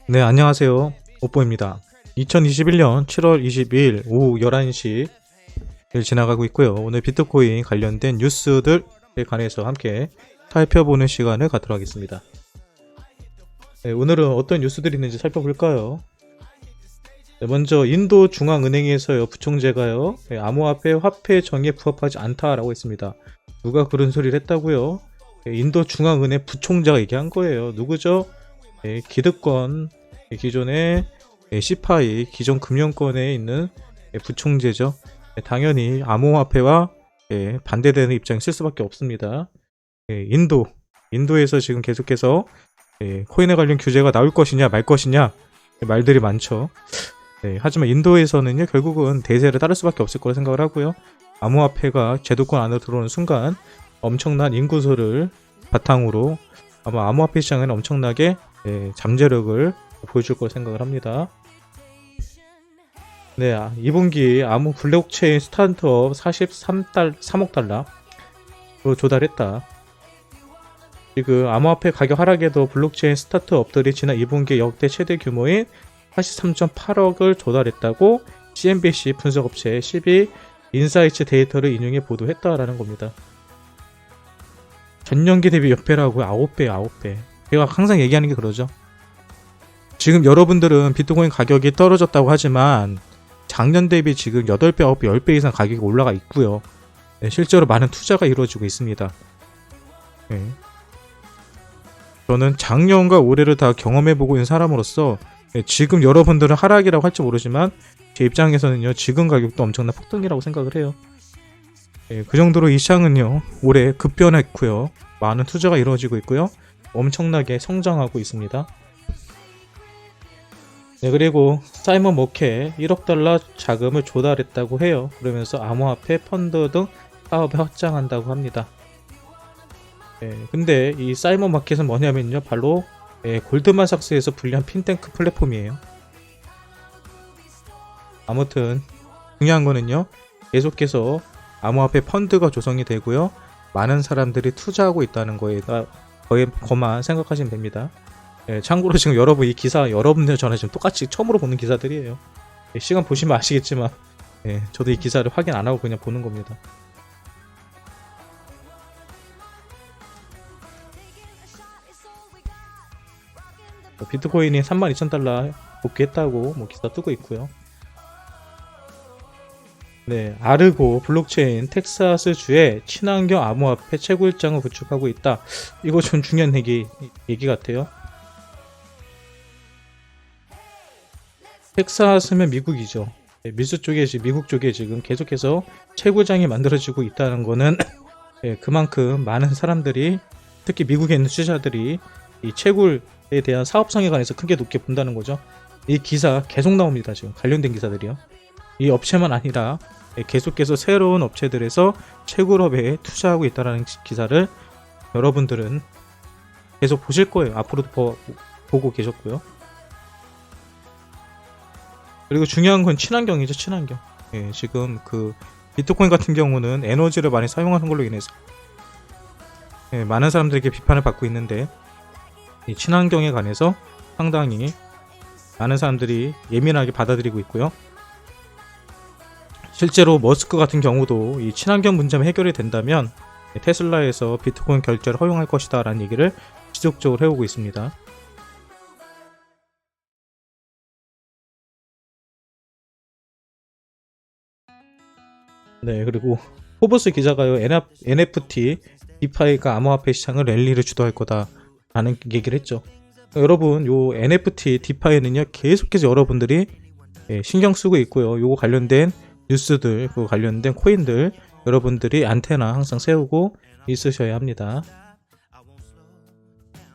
네, 안녕하세요. 오뽀입니다. 2021년 7월 22일 오후 11시를 지나가고 있고요. 오늘 비트코인 관련된 뉴스들에 관해서 함께 살펴보는 시간을 갖도록 하겠습니다. 네, 오늘은 어떤 뉴스들이 있는지 살펴볼까요? 네, 먼저 인도 중앙은행에서요, 부총재가요, 암호화폐 화폐 정의에 부합하지 않다라고 했습니다. 누가 그런 소리를 했다고요? 인도 중앙은행 부총재가 얘기한 거예요. 누구죠? 기득권, 기존의 시파이, 기존 금융권에 있는 부총재죠. 당연히 암호화폐와 반대되는 입장이 쓸 수밖에 없습니다. 인도에서 지금 계속해서 코인에 관련 규제가 나올 것이냐 말 것이냐 말들이 많죠. 하지만 인도에서는요, 결국은 대세를 따를 수밖에 없을 거라 생각을 하고요. 암호화폐가 제도권 안으로 들어오는 순간 엄청난 인구수를 바탕으로 아마 암호화폐 시장에는 엄청나게 잠재력을 보여줄 거라 생각을 합니다. 네, 2분기 암호 블록체인 스타트업 43억 달러로 조달했다. 지금 암호화폐 가격 하락에도 블록체인 스타트업들이 지난 2분기 역대 최대 규모인 83.8억을 조달했다고 CNBC 분석업체 12 인사이츠 데이터를 인용해 보도했다라는 겁니다. 전년기 대비 몇 배라고요? 9배. 제가 항상 얘기하는 게 그러죠. 지금 여러분들은 비트코인 가격이 떨어졌다고 하지만 작년 대비 지금 8배, 9배, 10배 이상 가격이 올라가 있고요. 실제로 많은 투자가 이루어지고 있습니다. 저는 작년과 올해를 다 경험해보고 있는 사람으로서 지금 여러분들은 하락이라고 할지 모르지만 제 입장에서는요, 지금 가격도 엄청난 폭등이라고 생각을 해요. 그 정도로 이 시장은요, 올해 급변했고요. 많은 투자가 이루어지고 있고요. 엄청나게 성장하고 있습니다. 네, 그리고 사이먼 머케 1억 달러 자금을 조달했다고 해요. 그러면서 암호화폐, 펀드 등 사업에 확장한다고 합니다. 근데 이 사이먼 마켓은 뭐냐면요, 바로 골드만삭스에서 분리한 핀테크 플랫폼이에요. 아무튼 중요한 거는요, 계속해서 암호화폐 펀드가 조성이 되고요, 많은 사람들이 투자하고 있다는 거만 생각하시면 됩니다. 참고로 지금 여러분 이 기사, 여러분들 저는 지금 똑같이 처음으로 보는 기사들이에요. 시간 보시면 아시겠지만 저도 이 기사를 확인 안 하고 그냥 보는 겁니다. 비트코인이 32,000달러 복귀했다고 기사 뜨고 있고요. 네, 아르고 블록체인 텍사스주의 친환경 암호화폐 채굴장을 구축하고 있다. 이거 좀 중요한 얘기 같아요. 텍사스면 미국이죠. 미국 쪽에 지금 계속해서 채굴장이 만들어지고 있다는 거는 그만큼 많은 사람들이, 특히 미국에 있는 투자자들이 이 채굴에 대한 사업성에 관해서 크게 높게 본다는 거죠. 이 기사 계속 나옵니다. 지금 관련된 기사들이요. 이 업체만 아니라 계속해서 새로운 업체들에서 채굴업에 투자하고 있다는 기사를 여러분들은 계속 보실 거예요. 앞으로도 보고 계셨고요. 그리고 중요한 건 친환경이죠. 친환경. 지금 그 비트코인 같은 경우는 에너지를 많이 사용하는 걸로 인해서 많은 사람들에게 비판을 받고 있는데, 이 친환경에 관해서 상당히 많은 사람들이 예민하게 받아들이고 있고요. 실제로 머스크 같은 경우도 이 친환경 문제만 해결이 된다면 테슬라에서 비트코인 결제를 허용할 것이다 라는 얘기를 지속적으로 해오고 있습니다. 네, 그리고 포브스 기자가요, NFT 디파이가 암호화폐 시장을 랠리를 주도할 거다 라는 얘기를 했죠. 여러분, 요 NFT 디파이는요, 계속해서 여러분들이 신경 쓰고 있고요. 요거 관련된 뉴스들, 그 관련된 코인들 여러분들이 안테나 항상 세우고 있으셔야 합니다.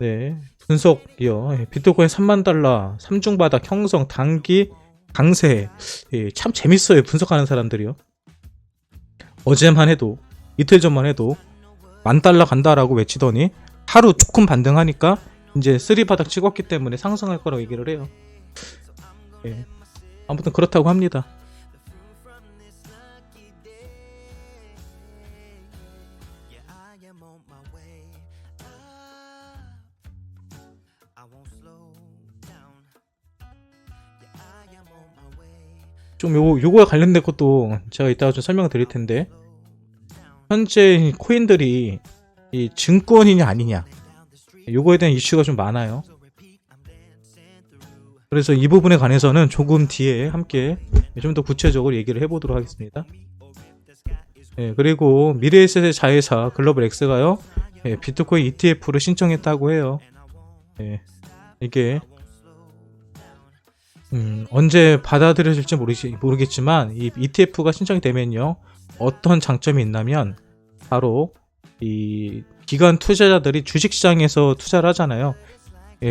네, 분석이요. 비트코인 3만 달러, 3중 바닥 형성, 단기 강세. 참 재밌어요, 분석하는 사람들이요. 어제만 해도, 이틀 전만 해도 10,000달러 간다라고 외치더니 하루 조금 반등하니까 이제 3 바닥 찍었기 때문에 상승할 거라고 얘기를 해요. 아무튼 그렇다고 합니다. 좀 요거와 관련된 것도 제가 이따가 좀 설명을 드릴 텐데, 현재 코인들이 이 증권이냐 아니냐, 요거에 대한 이슈가 좀 많아요. 그래서 이 부분에 관해서는 조금 뒤에 함께 좀 더 구체적으로 얘기를 해보도록 하겠습니다. 그리고 미래의 세대 자회사 글로벌 X가요, 비트코인 ETF를 신청했다고 해요. 이게 언제 받아들여질지 모르겠지만, 이 ETF가 신청이 되면요, 어떤 장점이 있냐면, 바로 이 기관 투자자들이 주식시장에서 투자를 하잖아요.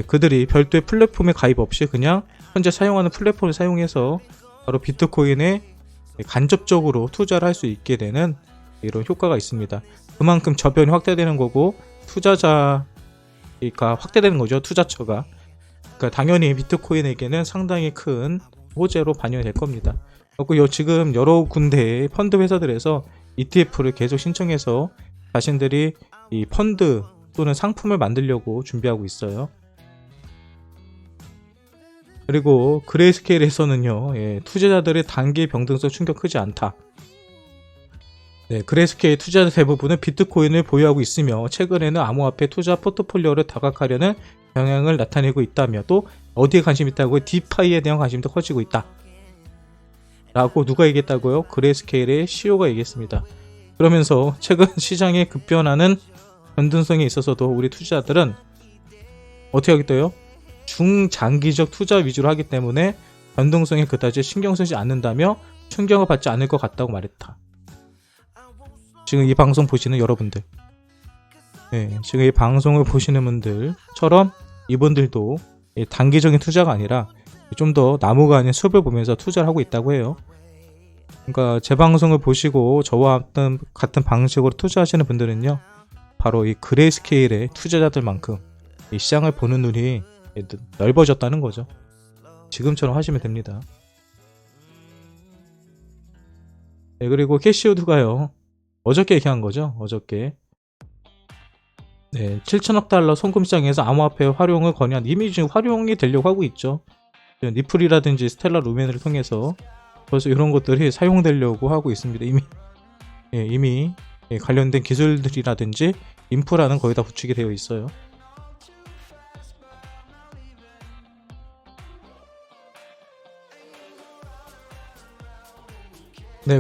그들이 별도의 플랫폼에 가입 없이 그냥 현재 사용하는 플랫폼을 사용해서 바로 비트코인에 간접적으로 투자를 할 수 있게 되는 이런 효과가 있습니다. 그만큼 저변이 확대되는 거고, 투자자가 확대되는 거죠. 투자처가. 그러니까 당연히 비트코인에게는 상당히 큰 호재로 반영이 될 겁니다. 그리고 지금 여러 군데의 펀드 회사들에서 ETF를 계속 신청해서 자신들이 이 펀드 또는 상품을 만들려고 준비하고 있어요. 그리고 그레이스케일에서는요, 투자자들의 단기 병등성 충격 크지 않다. 그레이스케일 투자자 대부분은 비트코인을 보유하고 있으며, 최근에는 암호화폐 투자 포트폴리오를 다각화하려는 경향을 나타내고 있다며, 또 어디에 관심이 있다고요? 디파이에 대한 관심도 커지고 있다 라고 누가 얘기했다고요? 그레이스케일의 CEO가 얘기했습니다. 그러면서 최근 시장에 급변하는 변동성에 있어서도 우리 투자자들은 어떻게 하겠대요? 중장기적 투자 위주로 하기 때문에 변동성에 그다지 신경 쓰지 않는다며 충격을 받지 않을 것 같다고 말했다. 지금 이 방송 보시는 여러분들, 지금 이 방송을 보시는 분들처럼 이분들도 단기적인 투자가 아니라 좀 더 나무가 아닌 숲을 보면서 투자를 하고 있다고 해요. 그러니까 제 방송을 보시고 저와 같은 방식으로 투자하시는 분들은요, 바로 이 그레이스케일의 투자자들만큼 이 시장을 보는 눈이 넓어졌다는 거죠. 지금처럼 하시면 됩니다. 그리고 캐시우드가요, 어저께 얘기한 거죠. 어저께 7천억 달러 송금시장에서 암호화폐 활용을 건의한, 이미 지금 활용이 되려고 하고 있죠. 니플이라든지 스텔라 루멘을 통해서 벌써 이런 것들이 사용되려고 하고 있습니다. 이미 관련된 기술들이라든지 인프라는 거의 다 구축이 되어 있어요.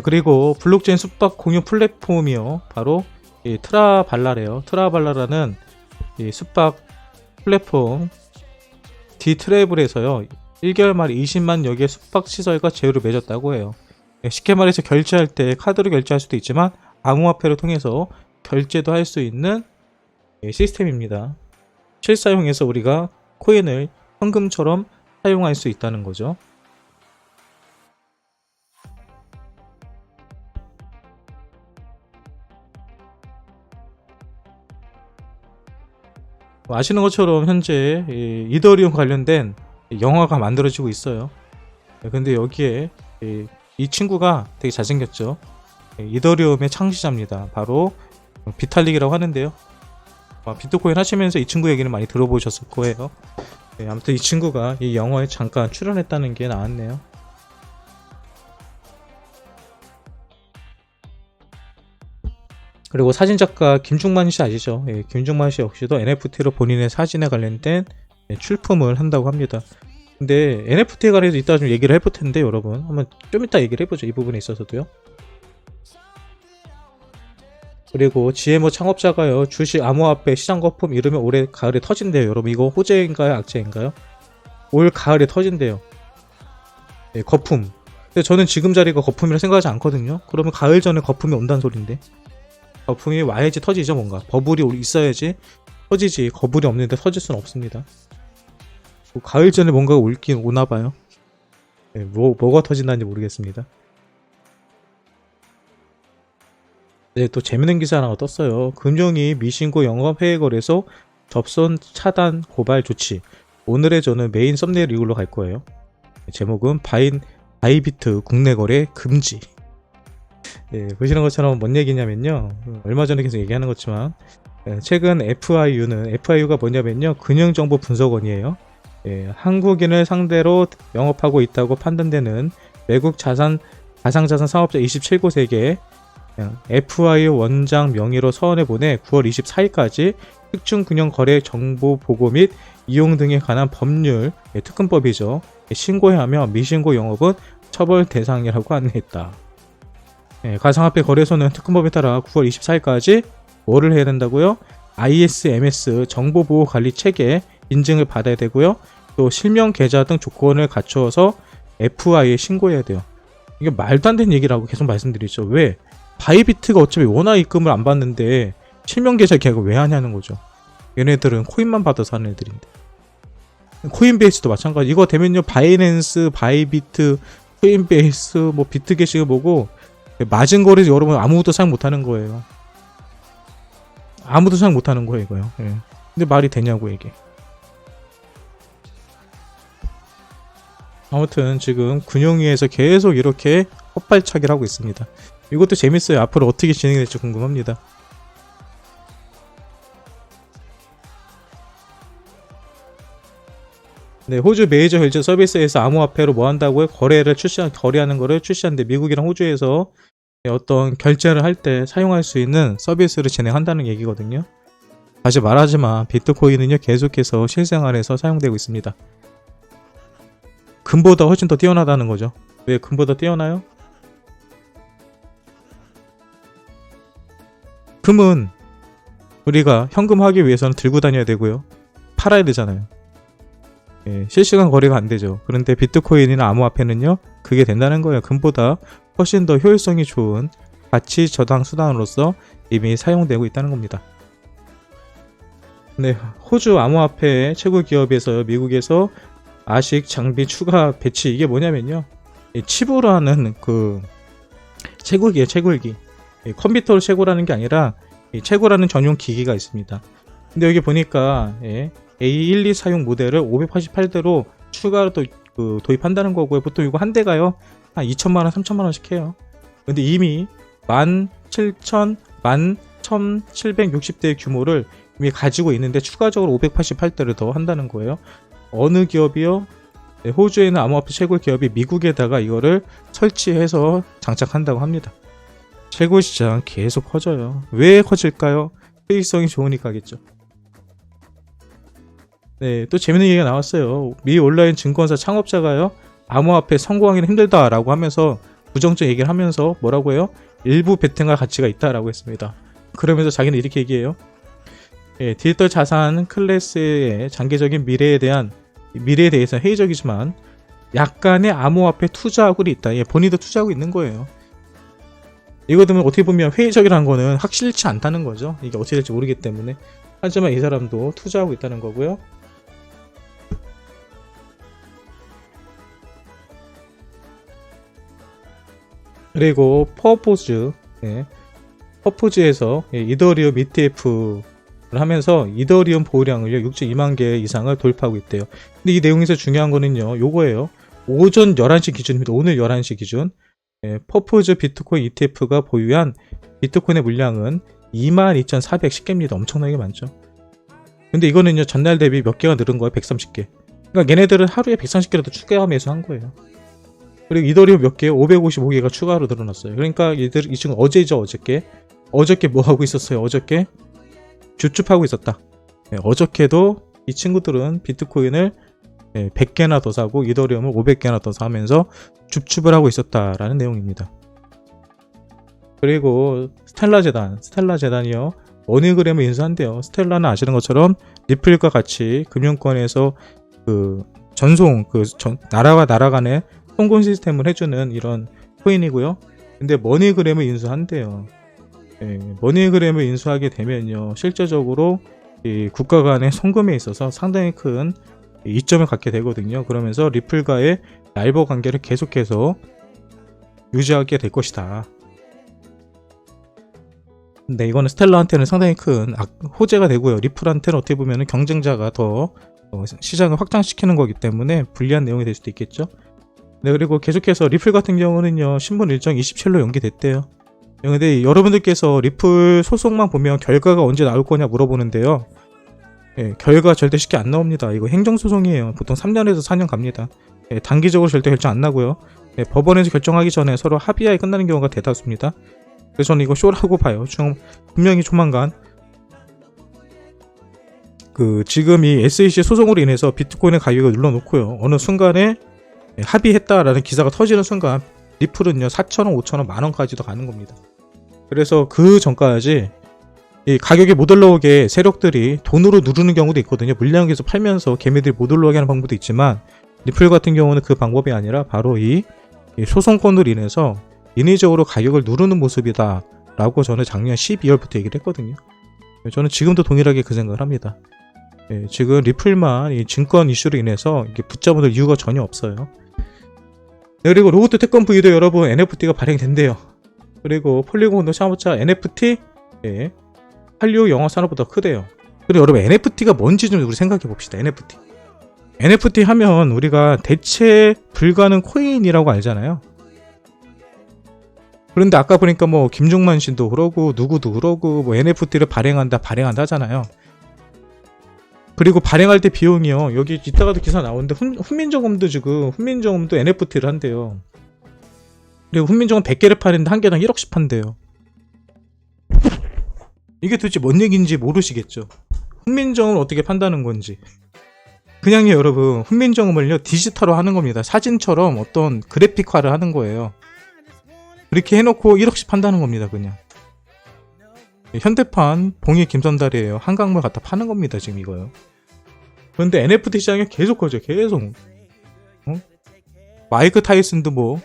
그리고 블록체인 숙박 공유 플랫폼이요, 바로 이 트라발라래요. 트라발라라는 이 숙박 플랫폼 디트래블에서요, 1개월 만에 20만 여개의 숙박시설과 제휴를 맺었다고 해요. 쉽게 말해서 결제할 때 카드로 결제할 수도 있지만 암호화폐를 통해서 결제도 할 수 있는 시스템입니다. 실사용해서 우리가 코인을 현금처럼 사용할 수 있다는 거죠. 아시는 것처럼 현재 이더리움 관련된 영화가 만들어지고 있어요. 근데 여기에 이 친구가 되게 잘생겼죠. 이더리움의 창시자입니다. 바로 비탈릭이라고 하는데요. 비트코인 하시면서 이 친구 얘기는 많이 들어보셨을 거예요. 아무튼 이 친구가 이 영화에 잠깐 출연했다는 게 나왔네요. 그리고 사진작가 김중만 씨 아시죠? 김중만 씨 역시도 NFT로 본인의 사진에 관련된 출품을 한다고 합니다. 근데 NFT에 관해서 이따 좀 얘기를 해볼 텐데, 여러분 한번 좀 이따 얘기를 해보죠. 이 부분에 있어서도요. 그리고 GMO 창업자가요, 주식 암호화폐 시장 거품 이르면 올해 가을에 터진대요. 여러분 이거 호재인가요, 악재인가요? 올 가을에 터진대요. 거품. 근데 저는 지금 자리가 거품이라 생각하지 않거든요. 그러면 가을 전에 거품이 온다는 소린데, 거품이 와야지 터지죠. 뭔가 버블이 있어야지 터지지, 거품이 없는데 터질 수는 없습니다. 가을 전에 뭔가가 올긴 오나봐요. 뭐가 터진다는지 모르겠습니다. 또 재밌는 기사 하나가 떴어요. 금융위 미신고 영업회의 거래소 접선 차단 고발 조치. 오늘의 저는 메인 썸네일 이걸로 갈 거예요. 제목은 바이비트 국내 거래 금지. 보시는 것처럼 뭔 얘기냐면요, 얼마 전에 계속 얘기하는 것지만 최근 FIU가 뭐냐면요, 금융정보 분석원이에요. 한국인을 상대로 영업하고 있다고 판단되는 외국 가상자산 사업자 27곳에게 FI 원장 명의로 서원을 보내 9월 24일까지 특중금융 거래 정보 보고 및 이용 등에 관한 법률 특근법이죠. 신고해야 하며 미신고 영업은 처벌 대상이라고 안내했다. 가상화폐 거래소는 특근법에 따라 9월 24일까지 뭐를 해야 된다고요? ISMS 정보보호관리 체계 인증을 받아야 되고요. 또 실명 계좌 등 조건을 갖추어서 FI에 신고해야 돼요. 이게 말도 안 되는 얘기라고 계속 말씀드리죠. 왜? 바이비트가 어차피 원화 입금을 안 받는데 실명 계좌 계약을 왜 하냐는 거죠. 얘네들은 코인만 받아서 하는 애들인데. 코인베이스도 마찬가지. 이거 되면요, 바이낸스, 바이비트, 코인베이스, 뭐 비트게시가 뭐고 마진 거래지 여러분 아무것도 사용 못하는 거예요. 아무도 사용 못하는 거예요, 이거요. 예. 근데 말이 되냐고 이게. 아무튼 지금 금융위에서 계속 이렇게 헛발차기를 하고 있습니다. 이것도 재밌어요. 앞으로 어떻게 진행이 될지 궁금합니다. 네, 호주 메이저 헬즈 서비스에서 암호화폐로 뭐 한다고요? 거래하는 거를 출시하는데 미국이랑 호주에서 어떤 결제를 할 때 사용할 수 있는 서비스를 진행한다는 얘기거든요. 다시 말하지만 비트코인은요, 계속해서 실생활에서 사용되고 있습니다. 금보다 훨씬 더 뛰어나다는 거죠. 왜 금보다 뛰어나요? 금은 우리가 현금화하기 위해서는 들고 다녀야 되고요. 팔아야 되잖아요. 예, 실시간 거래가 안 되죠. 그런데 비트코인이나 암호화폐는요, 그게 된다는 거예요. 금보다 훨씬 더 효율성이 좋은 가치 저장 수단으로서 이미 사용되고 있다는 겁니다. 네, 호주 암호화폐 최고 기업에서 미국에서 아식 장비 추가 배치, 이게 뭐냐면요, 칩으로 하는 그 채굴기예요. 채굴기. 컴퓨터를 채굴하는 게 아니라 채굴하는 전용 기기가 있습니다. 근데 여기 보니까 A12 사용 모델을 588대로 추가로 또 도입한다는 거고요. 보통 이거 한 대가요 한 2천만원 3천만원씩 해요. 근데 이미 11,760대 규모를 이미 가지고 있는데 추가적으로 588대를 더 한다는 거예요. 어느 기업이요? 네, 호주에 있는 암호화폐 채굴 기업이 미국에다가 이거를 설치해서 장착한다고 합니다. 채굴 시장 계속 커져요. 왜 커질까요? 수익성이 좋으니까겠죠. 네, 또 재밌는 얘기가 나왔어요. 미 온라인 증권사 창업자가요, 암호화폐 성공하기는 힘들다라고 하면서 부정적 얘기를 하면서 뭐라고 해요? 일부 베팅할 가치가 있다라고 했습니다. 그러면서 자기는 이렇게 얘기해요. 디지털 자산 클래스의 장기적인 미래에 대해서 회의적이지만 약간의 암호화폐 투자하고는 있다. 본인도 투자하고 있는 거예요. 이거 들으면 어떻게 보면 회의적이라는 거는 확실치 않다는 거죠. 이게 어떻게 될지 모르기 때문에. 하지만 이 사람도 투자하고 있다는 거고요. 그리고 퍼포즈에서 이더리움 ETF를 하면서 이더리움 보유량을 6.2만 개 이상을 돌파하고 있대요. 근데 이 내용에서 중요한 거는요, 요거예요. 오전 11시 기준입니다. 오늘 11시 기준. 퍼포즈 비트코인 ETF가 보유한 비트코인의 물량은 22,410개입니다. 엄청나게 많죠. 근데 이거는요, 전날 대비 몇 개가 늘은 거예요? 130개. 그러니까 얘네들은 하루에 130개라도 추가 매수한 거예요. 그리고 이더리움 몇 개요? 555개가 추가로 늘어났어요. 그러니까 이 친구 어제죠, 어저께 뭐 하고 있었어요? 어저께 줍줍하고 있었다. 어저께도 이 친구들은 비트코인을 100개나 더 사고 이더리움을 500개나 더 사면서 줍줍을 하고 있었다라는 내용입니다. 그리고 스텔라 재단이요, 머니그램을 인수한대요. 스텔라는 아시는 것처럼 리플과 같이 금융권에서 나라와 나라 간의 통근 시스템을 해주는 이런 코인이고요. 근데 머니그램을 인수한대요. 머니그램을 인수하게 되면요, 실제적으로 이 국가 간의 송금에 있어서 상당히 큰 이점을 갖게 되거든요. 그러면서 리플과의 라이벌 관계를 계속해서 유지하게 될 것이다. 근데 이거는 스텔라한테는 상당히 큰 호재가 되고요. 리플한테는 어떻게 보면 경쟁자가 더 시장을 확장시키는 거기 때문에 불리한 내용이 될 수도 있겠죠. 네, 그리고 계속해서 리플 같은 경우는요, 신분 일정 27로 연기됐대요. 근데 여러분들께서 리플 소송만 보면 결과가 언제 나올 거냐 물어보는데요. 결과 절대 쉽게 안 나옵니다. 이거 행정소송이에요. 보통 3년에서 4년 갑니다. 단기적으로 절대 결정 안 나고요. 법원에서 결정하기 전에 서로 합의하에 끝나는 경우가 대다수입니다. 그래서 저는 이거 쇼라고 봐요. 분명히 조만간 지금 이 SEC 소송으로 인해서 비트코인의 가격을 눌러놓고요. 어느 순간에 합의했다라는 기사가 터지는 순간 리플은요 4,000원, 5,000원, 만원까지도 가는 겁니다. 그래서 그 전까지 이 가격이 못 올라오게 세력들이 돈으로 누르는 경우도 있거든요. 물량을 계속 팔면서 개미들이 못 올라오게 하는 방법도 있지만 리플 같은 경우는 그 방법이 아니라 바로 이 소송권으로 인해서 인위적으로 가격을 누르는 모습이다 라고 저는 작년 12월부터 얘기를 했거든요. 저는 지금도 동일하게 그 생각을 합니다. 지금 리플만 이 증권 이슈로 인해서 이게 붙잡아둘 이유가 전혀 없어요. 그리고 로봇 태권 V도 여러분 NFT가 발행된대요. 그리고 폴리곤도 샤모차 NFT 한류 영화 산업보다 크대요. 그리고 여러분 NFT가 뭔지 좀 우리 생각해 봅시다. NFT 하면 우리가 대체 불가능 코인이라고 알잖아요. 그런데 아까 보니까 뭐 김종만 씨도 그러고 누구도 그러고 뭐 NFT를 발행한다 하잖아요. 그리고 발행할 때 비용이요. 여기 이따가도 기사 나오는데 훈민정음도 지금 훈민정음도 NFT를 한대요. 그리고 훈민정음 100개를 파는데 한 개당 1억씩 판대요. 이게 도대체 뭔 얘기인지 모르시겠죠. 훈민정음을 어떻게 판다는 건지. 그냥요 여러분 훈민정음을요 디지털화 하는 겁니다. 사진처럼 어떤 그래픽화를 하는 거예요. 그렇게 해놓고 1억씩 판다는 겁니다. 그냥 현대판 봉이 김선달이에요. 한강물 갖다 파는 겁니다 지금 이거요. 그런데 NFT 시장이 계속 커져요. 계속 마이크 타이슨도 뭐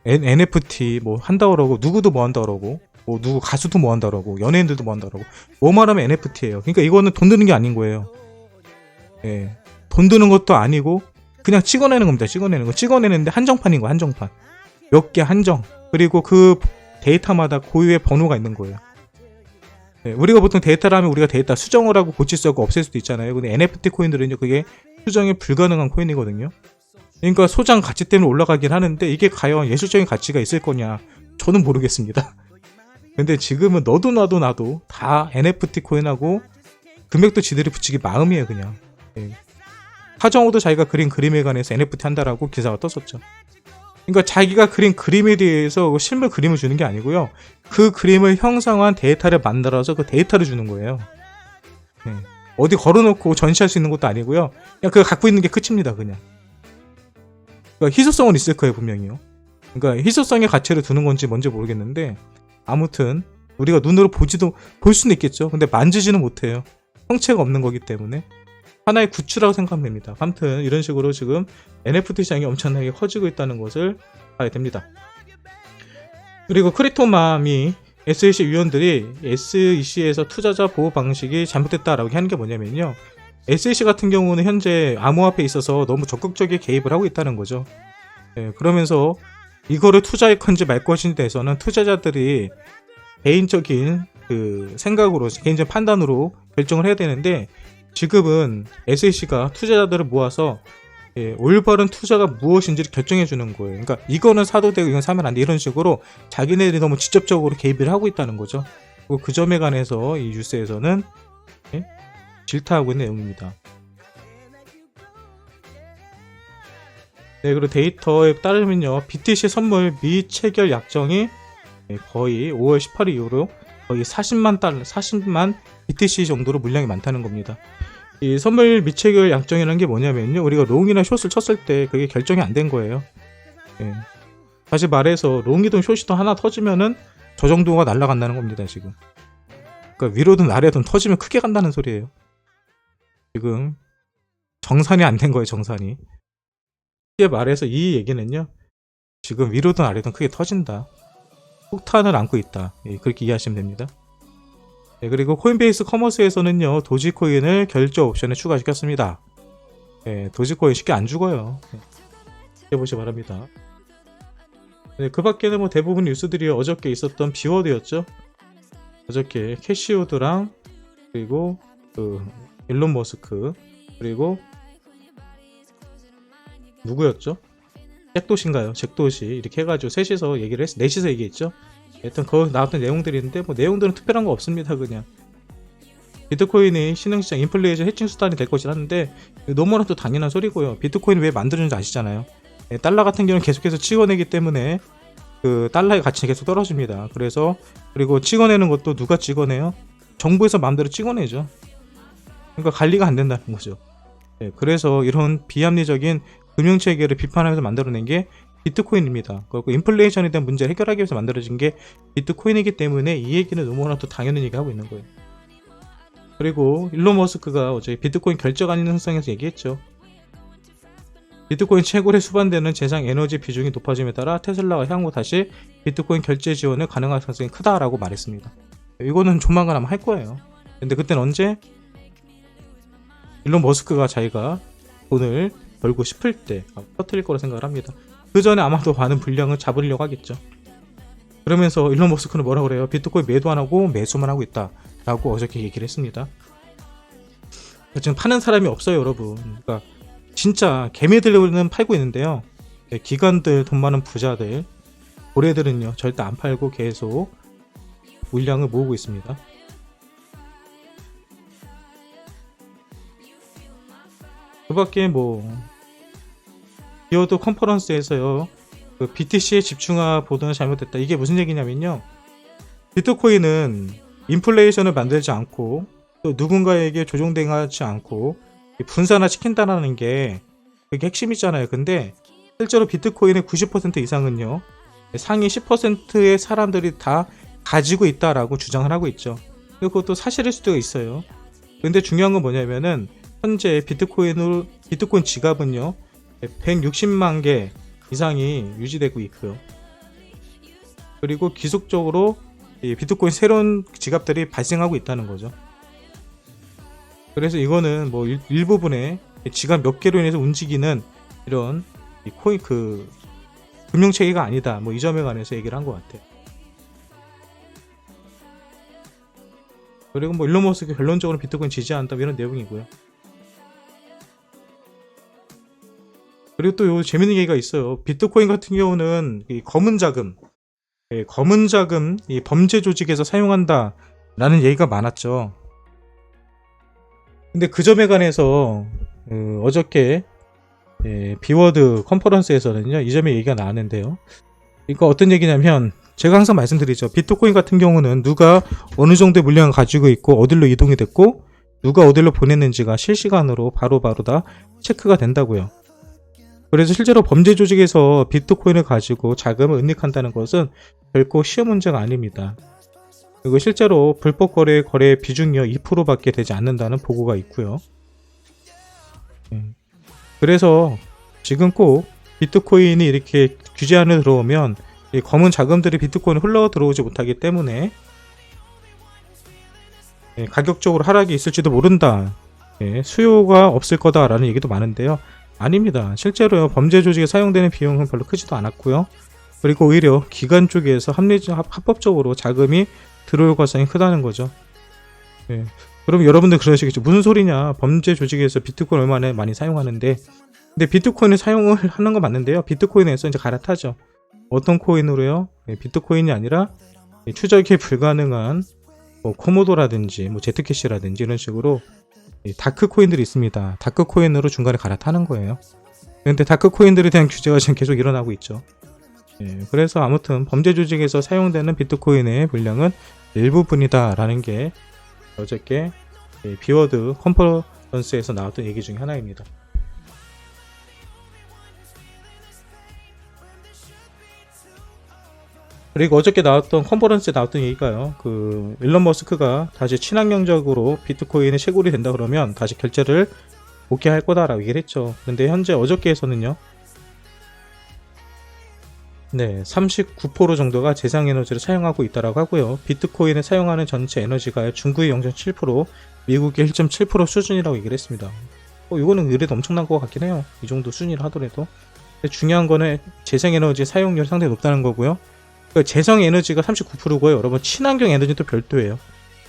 NFT 뭐 한다고 그러고 누구도 뭐 한다고 그러고 뭐 누구 가수도 뭐 한다고 그러고 연예인들도 뭐 한다고 그러고 뭐 말하면 NFT예요. 그러니까 이거는 돈 드는 게 아닌 거예요. 돈 드는 것도 아니고 그냥 찍어내는 겁니다. 찍어내는데 한정판인 거야. 한정판 몇 개 한정. 그리고 그 데이터마다 고유의 번호가 있는 거예요. 우리가 보통 데이터를 하면 우리가 데이터 수정을 하고 고칠 수 없고 없앨 수도 있잖아요. 근데 NFT 코인들은요 그게 수정이 불가능한 코인이거든요. 그러니까 소장 가치 때문에 올라가긴 하는데 이게 과연 예술적인 가치가 있을 거냐 저는 모르겠습니다. 근데 지금은 너도 나도 다 NFT 코인하고 금액도 지들이 붙이기 마음이에요. 그냥 하정우도 자기가 그린 그림에 관해서 NFT 한다라고 기사가 떴었죠. 그러니까 자기가 그린 그림에 대해서 실물 그림을 주는 게 아니고요. 그 그림을 형상화한 데이터를 만들어서 그 데이터를 주는 거예요. 어디 걸어놓고 전시할 수 있는 것도 아니고요. 그냥 그거 갖고 있는 게 끝입니다. 그냥. 그러니까 희소성은 있을 거예요. 분명히요. 그러니까 희소성의 가치를 두는 건지 뭔지 모르겠는데 아무튼 우리가 눈으로 볼 수는 있겠죠. 근데 만지지는 못해요. 형체가 없는 거기 때문에 하나의 굿즈라고 생각하면 됩니다. 아무튼 이런 식으로 지금 NFT 시장이 엄청나게 커지고 있다는 것을 봐야 됩니다. 그리고 크립토맘이 SEC 위원들이 SEC에서 투자자 보호 방식이 잘못됐다라고 하는 게 뭐냐면요. SEC 같은 경우는 현재 암호화폐에 있어서 너무 적극적인 개입을 하고 있다는 거죠. 그러면서 이거를 투자할 건지 말 것인지에 대해서는 투자자들이 개인적인 생각으로 개인적인 판단으로 결정을 해야 되는데 지금은 SEC가 투자자들을 모아서 올바른 투자가 무엇인지를 결정해 주는 거예요. 그러니까 이거는 사도 되고 이건 사면 안 돼 이런 식으로 자기네들이 너무 직접적으로 개입을 하고 있다는 거죠. 그리고 그 점에 관해서 이 뉴스에서는 질타하고 있는 내용입니다. 그리고 데이터에 따르면요 BTC 선물 미체결 약정이 거의 5월 18일 이후로 거의 40만 BTC 정도로 물량이 많다는 겁니다. 이 선물 미체결 약정이라는 게 뭐냐면요 우리가 롱이나 숏을 쳤을 때 그게 결정이 안 된 거예요. 다시 말해서 롱이든 숏이든 하나 터지면은 저 정도가 날아간다는 겁니다. 지금 그러니까 위로든 아래든 터지면 크게 간다는 소리예요. 지금 정산이 안 된 거예요. 정산이. 쉽게 말해서 이 얘기는요 지금 위로든 아래든 크게 터진다. 폭탄을 안고 있다. 그렇게 이해하시면 됩니다. 그리고 코인베이스 커머스에서는요 도지코인을 결제 옵션에 추가시켰습니다. 도지코인 쉽게 안 죽어요. 해보시 바랍니다. 그 밖에는 뭐 대부분 뉴스들이 어저께 있었던 비워드였죠. 어저께 캐시우드랑 그리고 일론 머스크 그리고 누구였죠? 잭도시인가요? 잭도시 이렇게 해가지고 셋이서 얘기를 넷이서 얘기했죠. 하여튼 거기 나왔던 내용들이 있는데 뭐 내용들은 특별한 거 없습니다. 그냥 비트코인이 신흥시장 인플레이션 해칭 수단이 될 것이라는데 너무나 또 당연한 소리고요. 비트코인이 왜 만들어진지 아시잖아요. 달러 같은 경우는 계속해서 찍어내기 때문에 그 달러의 가치가 계속 떨어집니다. 그리고 찍어내는 것도 누가 찍어내요? 정부에서 마음대로 찍어내죠. 그러니까 관리가 안 된다는 거죠. 그래서 이런 비합리적인 금융체계를 비판하면서 만들어낸 게 비트코인입니다. 그리고 인플레이션에 대한 문제를 해결하기 위해서 만들어진 게 비트코인이기 때문에 이 얘기는 너무나 또 당연한 얘기하고 있는 거예요. 그리고 일론 머스크가 어제 비트코인 결정 가능성에서 얘기했죠. 비트코인 채굴에 수반되는 재생 에너지 비중이 높아짐에 따라 테슬라가 향후 다시 비트코인 결제 지원을 가능할 가능성이 크다라고 말했습니다. 이거는 조만간 아마 할 거예요. 근데 그때는 언제? 일론 머스크가 자기가 돈을 벌고 싶을 때 터뜨릴 거라 생각을 합니다. 그 전에 아마도 많은 분량을 잡으려고 하겠죠. 그러면서 일론 머스크는 뭐라고 그래요? 비트코인 매도 안 하고 매수만 하고 있다 라고 어저께 얘기를 했습니다. 지금 파는 사람이 없어요, 여러분. 그러니까 진짜 개미들은 팔고 있는데요. 기관들, 돈 많은 부자들, 고래들은요 절대 안 팔고 계속 물량을 모으고 있습니다. 그 밖에 비어드 컨퍼런스에서요, 그 BTC에 집중화 보도는 잘못됐다. 이게 무슨 얘기냐면요. 비트코인은 인플레이션을 만들지 않고 또 누군가에게 조종당하지 않고 분산화 시킨다는 게 그게 핵심이잖아요. 근데 실제로 비트코인의 90% 이상은요, 상위 10%의 사람들이 다 가지고 있다라고 주장을 하고 있죠. 그것도 사실일 수도 있어요. 근데 중요한 건 뭐냐면은 현재 비트코인 지갑은요 160만 개 이상이 유지되고 있고요. 그리고 기속적으로 이 비트코인 새로운 지갑들이 발생하고 있다는 거죠. 그래서 이거는 일부분의 지갑 몇 개로 인해서 움직이는 이런 이 코인 금융체계가 아니다. 이 점에 관해서 얘기를 한 것 같아요. 그리고 일론 머스크 결론적으로 비트코인 지지한다 이런 내용이고요. 그리고 또 요 재밌는 얘기가 있어요. 비트코인 같은 경우는 이 검은 자금 이 범죄 조직에서 사용한다 라는 얘기가 많았죠. 근데 그 점에 관해서 어저께 비워드 컨퍼런스에서는요 이 점에 얘기가 나왔는데요. 그러니까 어떤 얘기냐면, 제가 항상 말씀드리죠. 비트코인 같은 경우는 누가 어느 정도의 물량을 가지고 있고 어디로 이동이 됐고 누가 어디로 보냈는지가 실시간으로 바로바로 다 체크가 된다고요. 그래서 실제로 범죄 조직에서 비트코인을 가지고 자금을 은닉한다는 것은 결코 쉬운 문제가 아닙니다. 그리고 실제로 불법 거래 비중이요 2%밖에 되지 않는다는 보고가 있고요. 그래서 지금 꼭 비트코인이 이렇게 규제 안에 들어오면 이 검은 자금들이 비트코인에 흘러 들어오지 못하기 때문에 가격적으로 하락이 있을지도 모른다. 수요가 없을 거다라는 얘기도 많은데요. 아닙니다. 실제로요 범죄 조직에 사용되는 비용은 별로 크지도 않았고요. 그리고 오히려 기관 쪽에서 합법적으로 자금이 들어올 가능성이 크다는 거죠. 그럼 여러분들 그러시겠죠. 무슨 소리냐? 범죄 조직에서 비트코인 얼마나 많이 사용하는데. 근데 비트코인을 사용을 하는 거 맞는데요. 비트코인에서 이제 갈아타죠. 어떤 코인으로요? 비트코인이 아니라 추적이 불가능한 코모도라든지 제트캐시라든지 이런 식으로 다크 코인들이 있습니다. 다크 코인으로 중간에 갈아타는 거예요. 그런데 다크 코인들에 대한 규제가 지금 계속 일어나고 있죠. 그래서 아무튼 범죄 조직에서 사용되는 비트코인의 물량은 일부분이다 라는 게 어저께 비워드 컨퍼런스에서 나왔던 얘기 중에 하나입니다. 그리고 어저께 나왔던 컨퍼런스에 나왔던 얘기가요. 일론 머스크가 다시 친환경적으로 비트코인이 채굴이 된다 그러면 다시 결제를 복귀할 거다라고 얘기를 했죠. 근데 현재 어저께에서는요. 39% 정도가 재생에너지를 사용하고 있다라고 하고요. 비트코인에 사용하는 전체 에너지가 중국의 0.7%, 미국의 1.7% 수준이라고 얘기를 했습니다. 이거는 그래도 엄청난 것 같긴 해요. 이 정도 수준이라 하더라도. 근데 중요한 거는 재생에너지 사용률이 상당히 높다는 거고요. 재생에너지가 39%고요. 여러분 친환경 에너지는 또 별도예요.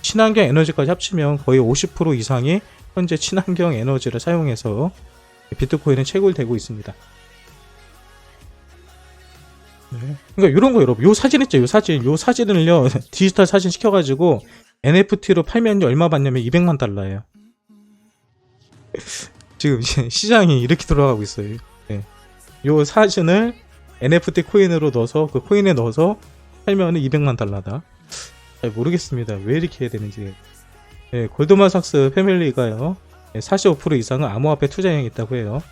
친환경 에너지까지 합치면 거의 50% 이상이 현재 친환경 에너지를 사용해서 비트코인은 채굴되고 있습니다. 그러니까 이런 거 여러분, 요 사진 있죠? 요 사진을요 디지털 사진 시켜가지고 NFT로 팔면 얼마 받냐면 200만 달러예요. 지금 이제 시장이 이렇게 돌아가고 있어요. 네. 요 사진을 NFT 코인으로 넣어서 그 코인에 넣어서 팔면 200만 달러다. 잘 모르겠습니다. 왜 이렇게 해야 되는지. 네, 골드만삭스 패밀리가요. 45% 이상은 암호화폐 투자형이 있다고 해요.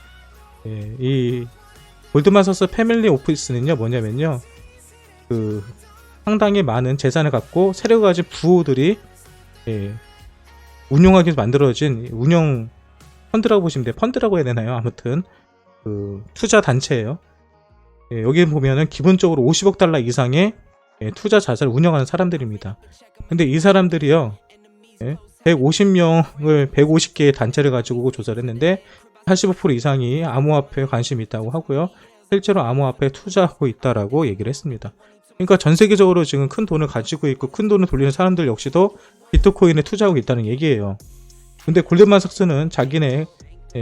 네, 이 골드만삭스 패밀리 오피스는요 뭐냐면요, 그 상당히 많은 재산을 갖고 세력을 가진 부호들이 운용하기 위해서 만들어진 운영 펀드라고 보시면 돼요. 펀드라고 해야 되나요? 아무튼 그 투자 단체예요. 여기 보면은 기본적으로 50억 달러 이상의 투자 자산을 운영하는 사람들입니다. 근데 이 사람들이요 150명을 150개의 단체를 가지고 조사를 했는데 85% 이상이 암호화폐에 관심이 있다고 하고요. 실제로 암호화폐에 투자하고 있다라고 얘기를 했습니다. 그러니까 전 세계적으로 지금 큰 돈을 가지고 있고 큰 돈을 돌리는 사람들 역시도 비트코인에 투자하고 있다는 얘기예요. 근데 골드만삭스는 자기네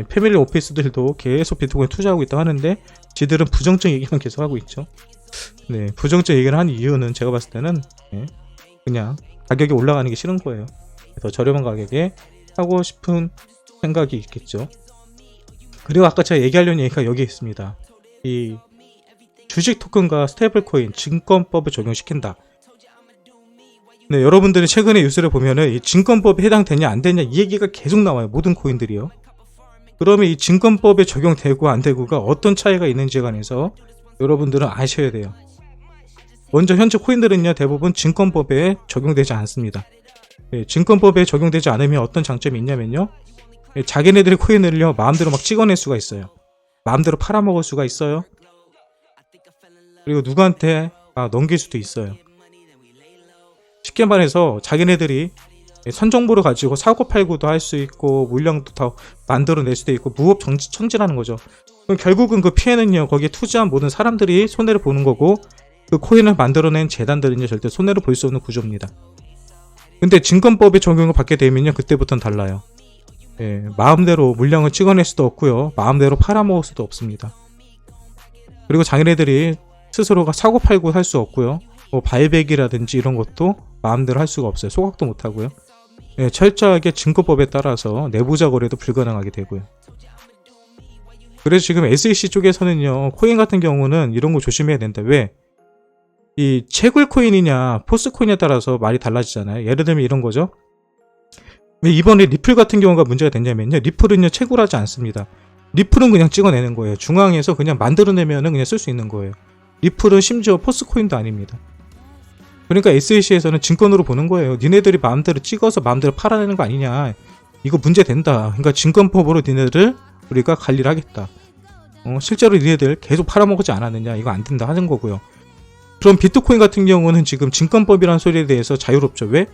패밀리 오피스들도 계속 비트코인에 투자하고 있다고 하는데 지들은 부정적 얘기만 계속 하고 있죠. 네, 부정적 얘기를 한 이유는 제가 봤을 때는 그냥 가격이 올라가는 게 싫은 거예요. 더 저렴한 가격에 하고 싶은 생각이 있겠죠. 그리고 아까 제가 얘기하려는 얘기가 여기 있습니다. 이 주식 토큰과 스테이블 코인 증권법을 적용시킨다. 네, 여러분들이 최근에 뉴스를 보면은 이 증권법에 해당되냐 안 되냐 이 얘기가 계속 나와요. 모든 코인들이요. 그러면 이 증권법에 적용되고 안 되고가 어떤 차이가 있는지에 관해서 여러분들은 아셔야 돼요. 먼저 현재 코인들은요 대부분 증권법에 적용되지 않습니다. 증권법에 적용되지 않으면 어떤 장점이 있냐면요, 자기네들의 코인을요 마음대로 막 찍어낼 수가 있어요. 마음대로 팔아먹을 수가 있어요. 그리고 누구한테 넘길 수도 있어요. 쉽게 말해서 자기네들이 선정보를 가지고 사고팔고도 할 수 있고 물량도 다 만들어낼 수도 있고 무업천지라는 거죠. 그럼 결국은 그 피해는요 거기에 투자한 모든 사람들이 손해를 보는 거고 그 코인을 만들어낸 재단들은요 절대 손해를 볼 수 없는 구조입니다. 근데 증권법의 적용을 받게 되면요 그때부터는 달라요. 마음대로 물량을 찍어낼 수도 없고요 마음대로 팔아먹을 수도 없습니다. 그리고 자기네들이 스스로가 사고팔고 할 수 없고요 뭐 바이백이라든지 이런 것도 마음대로 할 수가 없어요. 소각도 못하고요. 철저하게 증권법에 따라서 내부자 거래도 불가능하게 되고요. 그래서 지금 SEC 쪽에서는요 코인 같은 경우는 이런 거 조심해야 된다. 왜? 이 채굴 코인이냐 포스 코인에 따라서 말이 달라지잖아요. 예를 들면 이런 거죠. 왜 이번에 리플 같은 경우가 문제가 됐냐면요, 리플은요 채굴하지 않습니다. 리플은 그냥 찍어내는 거예요. 중앙에서 그냥 만들어내면은 그냥 쓸 수 있는 거예요. 리플은 심지어 포스 코인도 아닙니다. 그러니까 SEC에서는 증권으로 보는 거예요. 니네들이 마음대로 찍어서 마음대로 팔아내는 거 아니냐, 이거 문제 된다. 그러니까 증권법으로 니네들을 우리가 관리를 하겠다. 실제로 니네들 계속 팔아먹지 않았느냐, 이거 안 된다 하는 거고요. 그럼 비트코인 같은 경우는 지금 증권법이라는 소리에 대해서 자유롭죠. 왜?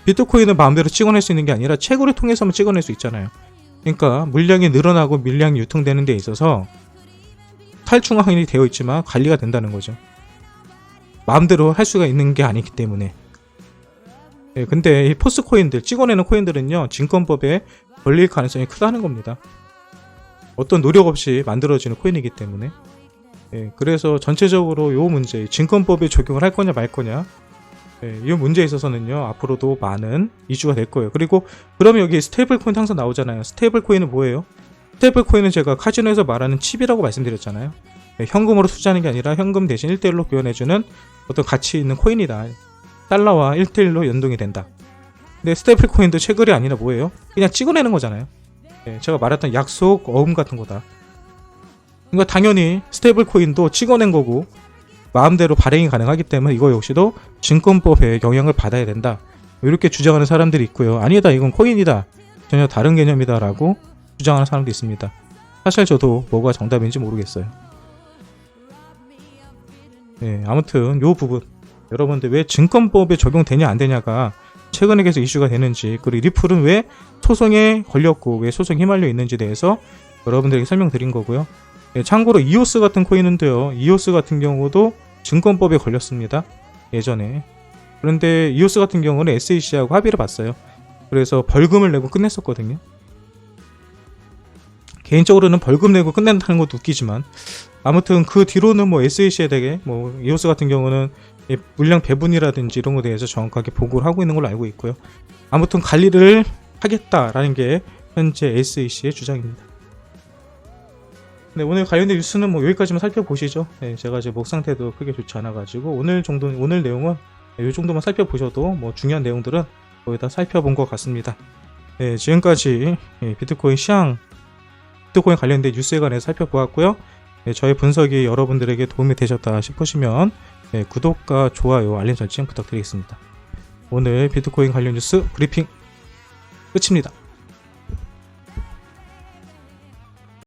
비트코인은 마음대로 찍어낼 수 있는 게 아니라 채굴을 통해서만 찍어낼 수 있잖아요. 그러니까 물량이 늘어나고 물량이 유통되는 데 있어서 탈중앙이 되어 있지만 관리가 된다는 거죠. 마음대로 할 수가 있는 게 아니기 때문에. 근데 이 포스 코인들, 찍어내는 코인들은요 증권법에 걸릴 가능성이 크다는 겁니다. 어떤 노력 없이 만들어지는 코인이기 때문에. 그래서 전체적으로 요 문제, 증권법에 적용을 할 거냐 말 거냐, 이 문제에 있어서는요 앞으로도 많은 이슈가 될 거예요. 그리고 그러면 여기 스테이블 코인 항상 나오잖아요. 스테이블 코인은 뭐예요? 스테이블 코인은 제가 카지노에서 말하는 칩이라고 말씀드렸잖아요. 현금으로 투자하는 게 아니라 현금 대신 1대1로 교환해주는 어떤 가치 있는 코인이다. 달러와 1대1로 연동이 된다. 근데 스테이블 코인도 채굴이 아니라 뭐예요? 그냥 찍어내는 거잖아요. 제가 말했던 약속, 어음 같은 거다. 그러니까 당연히 스테이블 코인도 찍어낸 거고 마음대로 발행이 가능하기 때문에 이거 역시도 증권법에 영향을 받아야 된다. 이렇게 주장하는 사람들이 있고요. 아니다, 이건 코인이다, 전혀 다른 개념이다 라고 주장하는 사람도 있습니다. 사실 저도 뭐가 정답인지 모르겠어요. 아무튼 요 부분 여러분들 왜 증권법에 적용되냐 안 되냐가 최근에 계속 이슈가 되는지, 그리고 리플은 왜 소송에 걸렸고 왜 소송에 휘말려 있는지에 대해서 여러분들에게 설명드린 거고요. 참고로 이오스 같은 코인은요, 이오스 같은 경우도 증권법에 걸렸습니다. 예전에. 그런데 이오스 같은 경우는 SEC하고 합의를 봤어요. 그래서 벌금을 내고 끝냈었거든요. 개인적으로는 벌금 내고 끝낸다는 것도 웃기지만 아무튼 그 뒤로는 뭐 SAC에 대해 뭐 이오스 같은 경우는 이 물량 배분이라든지 이런 것에 대해서 정확하게 보고를 하고 있는 걸로 알고 있고요. 아무튼 관리를 하겠다라는 게 현재 SAC의 주장입니다. 네, 오늘 관련된 뉴스는 뭐 여기까지만 살펴보시죠. 네, 제가 이제 목 상태도 크게 좋지 않아가지고 오늘 내용은 이 정도만 살펴보셔도 뭐 중요한 내용들은 거의 다 살펴본 것 같습니다. 네, 지금까지 비트코인 시황, 비트코인 관련된 뉴스에 관해서 살펴보았고요. 네, 저의 분석이 여러분들에게 도움이 되셨다 싶으시면 네, 구독과 좋아요, 알림 설정 부탁드리겠습니다. 오늘 비트코인 관련 뉴스 브리핑 끝입니다.